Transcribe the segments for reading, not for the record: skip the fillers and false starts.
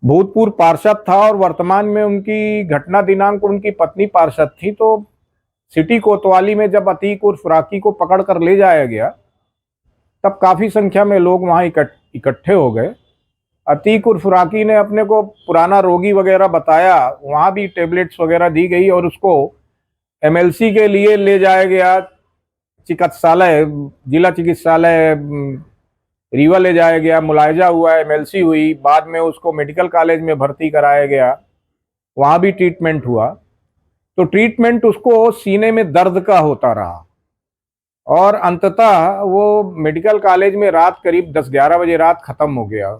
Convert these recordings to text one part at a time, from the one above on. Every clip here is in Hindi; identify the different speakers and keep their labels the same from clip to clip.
Speaker 1: भूतपूर्व पार्षद था और वर्तमान में उनकी घटना दिनांक उनकी पत्नी पार्षद थी। तो सिटी कोतवाली में जब अतीक उर्फ राकी को पकड़ कर ले जाया गया, तब काफी संख्या में लोग वहां इकट्ठे हो गए। अतीक उर्फ राकी ने अपने को पुराना रोगी वगैरह बताया, वहां भी टेबलेट्स वगैरह दी गई और उसको एमएलसी के लिए ले जाया गया। चिकित्सालय, जिला चिकित्सालय रीवा ले जाया गया, मुलायजा हुआ, एमएलसी हुई, बाद में उसको मेडिकल कॉलेज में भर्ती कराया गया, वहां भी ट्रीटमेंट हुआ। तो ट्रीटमेंट उसको सीने में दर्द का होता रहा और अंततः वो मेडिकल कॉलेज में रात करीब 10-11 बजे रात खत्म हो गया।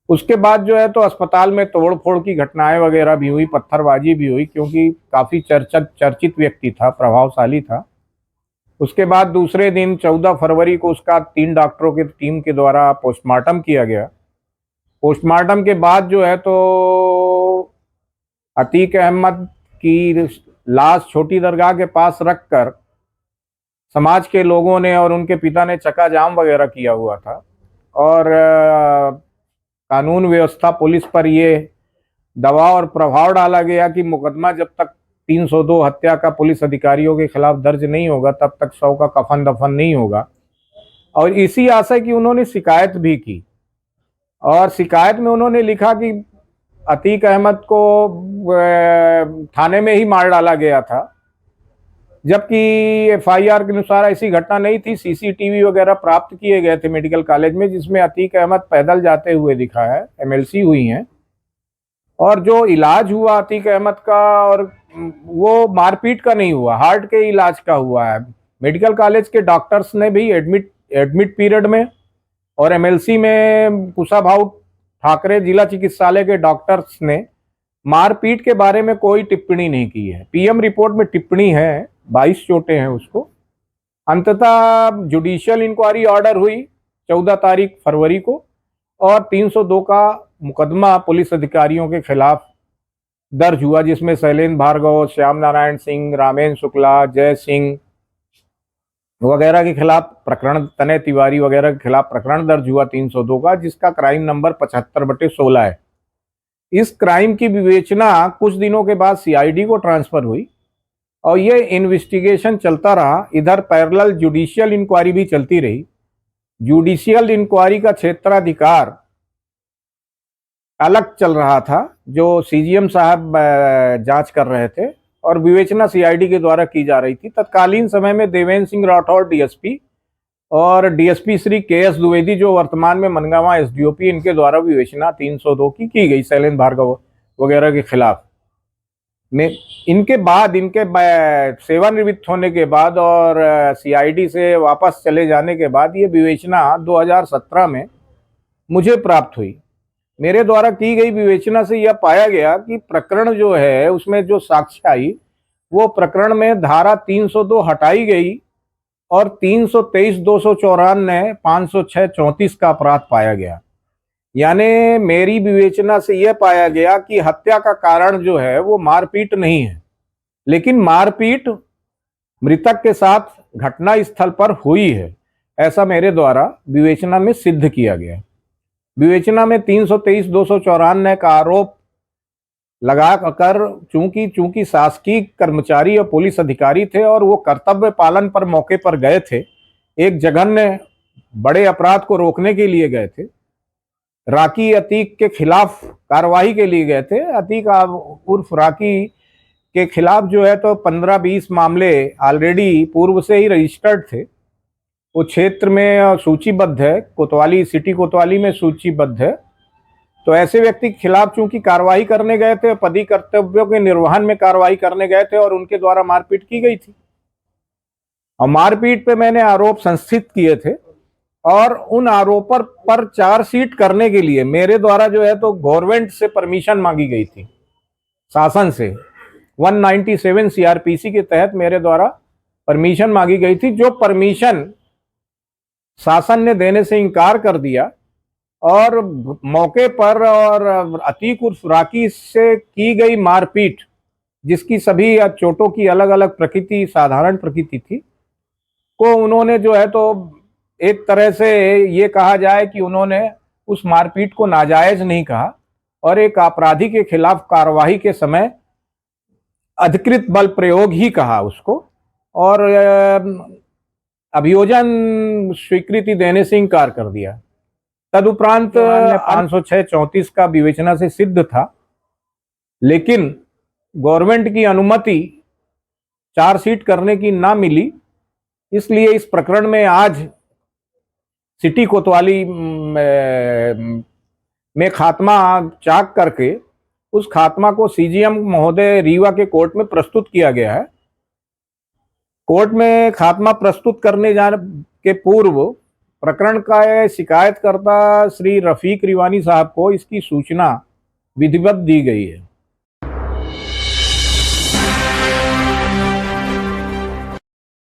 Speaker 1: उसके बाद जो है तो अस्पताल में तोड़फोड़ की घटनाएं वगैरह भी हुई, पत्थरबाजी भी हुई, क्योंकि काफी चर्चित व्यक्ति था, प्रभावशाली था। उसके बाद दूसरे दिन 14 फरवरी को उसका 3 डॉक्टरों की टीम के द्वारा पोस्टमार्टम किया गया। पोस्टमार्टम के बाद जो है तो अतीक अहमद की लाश छोटी दरगाह के पास रखकर समाज के लोगों ने और उनके पिता ने चक्का जाम वगैरह किया हुआ था और कानून व्यवस्था पुलिस पर ये दबाव और प्रभाव डाला गया कि मुकदमा जब तक 302 हत्या का पुलिस अधिकारियों के खिलाफ दर्ज नहीं होगा तब तक शव का कफन दफन नहीं होगा। और इसी आशय की उन्होंने शिकायत भी की और शिकायत में उन्होंने लिखा कि अतीक अहमद को थाने में ही मार डाला गया था, जबकि एफआईआर के अनुसार ऐसी घटना नहीं थी। सीसीटीवी वगैरह प्राप्त किए गए थे मेडिकल कॉलेज में, जिसमें अतीक अहमद पैदल जाते हुए दिखा है, एमएलसी हुई हैं। और जो इलाज हुआ अतीक अहमद का, और वो मारपीट का नहीं हुआ, हार्ट के इलाज का हुआ है। मेडिकल कॉलेज के डॉक्टर्स ने भी एडमिट पीरियड में और एमएलसी में कुशाभाऊ ठाकरे जिला चिकित्सालय के डॉक्टर्स ने मारपीट के बारे में कोई टिप्पणी नहीं की है। पीएम रिपोर्ट में टिप्पणी है, 22 चोटें हैं उसको। अंततः जुडिशियल इंक्वायरी ऑर्डर हुई 14 तारीख फरवरी को और 302 का मुकदमा पुलिस अधिकारियों के खिलाफ दर्ज हुआ, जिसमें शैलेंद्र भार्गव, श्याम नारायण सिंह, रामेन शुक्ला, जय सिंह वगैरह के खिलाफ प्रकरण, तनय तिवारी वगैरह के खिलाफ प्रकरण दर्ज हुआ 302 का, जिसका क्राइम नंबर 75/16 है। इस क्राइम की विवेचना कुछ दिनों के बाद सीआईडी को ट्रांसफर हुई और ये इन्वेस्टिगेशन चलता रहा। इधर पैरेलल जुडिशियल इंक्वायरी भी चलती रही। जुडिशियल इंक्वायरी का क्षेत्राधिकार अलग चल रहा था, जो सीजीएम साहब जांच कर रहे थे और विवेचना सीआईडी के द्वारा की जा रही थी। तत्कालीन समय में देवेंद्र सिंह राठौर डीएसपी और डीएसपी श्री केएस द्विवेदी जो वर्तमान में मनगांव एसडीओपी, इनके द्वारा विवेचना 302 की गई शैलेंद्र भार्गव वगैरह के खिलाफ में। इनके बाद, इनके सेवानिवृत्त होने के बाद और सीआईडी से वापस चले जाने के बाद ये विवेचना 2017 में मुझे प्राप्त हुई। मेरे द्वारा की गई विवेचना से यह पाया गया कि प्रकरण जो है उसमें जो साक्ष्य आई, वो प्रकरण में धारा 302 हटाई गई और 323, 294, 506, 34 का अपराध पाया गया। यानी मेरी विवेचना से यह पाया गया कि हत्या का कारण जो है वो मारपीट नहीं है, लेकिन मारपीट मृतक के साथ घटना स्थल पर हुई है, ऐसा मेरे द्वारा विवेचना में सिद्ध किया गया। विवेचना में 323, 294 का आरोप लगा कर, चूंकि शासकीय कर्मचारी और पुलिस अधिकारी थे और वो कर्तव्य पालन पर मौके पर गए थे, एक जघन्य बड़े अपराध को रोकने के लिए गए थे, राकी अतीक के खिलाफ कार्रवाई के लिए गए थे। अतीक उर्फ राकी के खिलाफ जो है तो 15-20 मामले ऑलरेडी पूर्व से ही रजिस्टर्ड थे। वो क्षेत्र में सूचीबद्ध है, कोतवाली, सिटी कोतवाली में सूचीबद्ध है। तो ऐसे व्यक्ति के खिलाफ चूंकि कार्रवाई करने गए थे, पदी कर्तव्यों के निर्वहन में कार्रवाई करने गए थे और उनके द्वारा मारपीट की गई थी और मारपीट पे मैंने आरोप संस्थित किए थे और उन आरोपों पर चार्जशीट करने के लिए मेरे द्वारा जो है तो गवर्नमेंट से परमिशन मांगी गई थी, शासन से 197 सीआरपीसी के तहत मेरे द्वारा परमिशन मांगी गई थी, जो परमिशन शासन ने देने से इनकार कर दिया और मौके पर और अतीक उर्फ राकी से की गई मारपीट, जिसकी सभी चोटों की अलग अलग प्रकृति, साधारण प्रकृति थी, को उन्होंने जो है तो एक तरह से ये कहा जाए कि उन्होंने उस मारपीट को नाजायज नहीं कहा और एक अपराधी के खिलाफ कार्रवाई के समय अधिकृत बल प्रयोग ही कहा उसको, और अभियोजन स्वीकृति देने से इनकार कर दिया। तदुपरांत 506(34) का विवेचना से सिद्ध था, लेकिन गवर्नमेंट की अनुमति चार्जशीट करने की ना मिली, इसलिए इस प्रकरण में आज सिटी कोतवाली में खात्मा चाक करके उस खात्मा को सीजीएम महोदय रीवा के कोर्ट में प्रस्तुत किया गया है। कोर्ट में खात्मा प्रस्तुत करने जाने के पूर्व प्रकरण का शिकायतकर्ता श्री रफीक रिवानी साहब को इसकी सूचना विधिवत दी गई है।